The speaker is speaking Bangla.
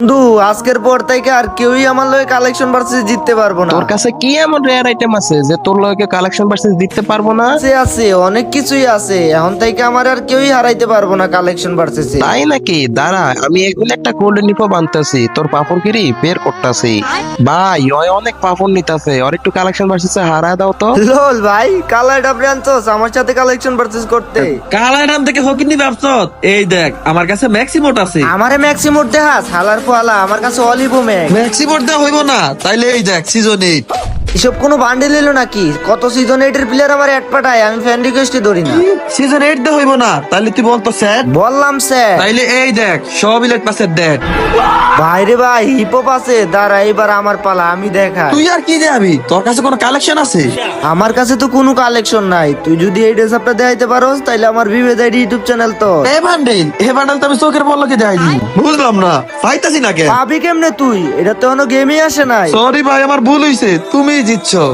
বন্ধু আজকের পর থেকে আর কেউই আমার লগে কালেকশন ভার্সেস জিততে পারবো না। তোর কাছে কি এমন রেয়ার আইটেম আছে যে তোর লগে কালেকশন ভার্সেস দিতে পারবো না? আছে আছে অনেক কিছুই আছে, এখন থেকে আমার আর কেউই হারাইতে পারবো না কালেকশন ভার্সেসে। তাই নাকি? দাঁড়া, আমি এগুলো একটা গোল্ডেন নিপো বানতেছি, তোর পাপড়গিরি বের করতেছি। ভাই ওই অনেক পাপড় নিতেছে, আর একটু কালেকশন ভার্সেসে হারা দাও তো। লোল ভাই কালারটা ব্রাঞ্চস আমার সাথে কালেকশন ভার্সেস করতে। কালা নাম থেকে হকিনি ব্যবসত এই দেখ আমার কাছে ম্যাক্সিমোট আছে। আমারে ম্যাক্সিমোর দেহাস হালার পোয়ালা, আমার কাছে অলিভো ম্যাক। ম্যাক্সিমোট দেওয়া হইব না, তাইলে এই দেখ সিজন 8। এসব কোনো বান্ডেল এলো নাকি? কত সিজন 8 এর প্লেয়ার আমার অ্যাড পাঠায়, আমি ফ্যান রিকোয়েস্টই ধরি না। সিজন 8 দেওয়া হইব না, তাইলে তুই বলতো স্যার। বললাম স্যার। তাইলে এই দেখ সব ইলেট পাসের ডেট। ভাই রে ভাই হিপহপ আছে, দাঁড়া এবার আমার পালা, আমি দেখা। তুই আর কি দেখাবি? তোর কাছে কোনো কালেকশন আছে? আমার কাছে তো কোনো কালেকশন নাই, তুই যদি এই ড্রেসআপটা দেখাইতে পারোস তাইলে আমার বিবেদ আইডি ইউটিউব চ্যানেল তো। এ বান্ডেল তো আমি চোখের পলকে দেখাইনি। বুঝলাম না, পাইতাছি না কেন? পাবি কেমনে তুই? এটা তো কোনো গেমই আসে নাই। সরি ভাই, আমার ভুল হইছে, তুমি জিতছো।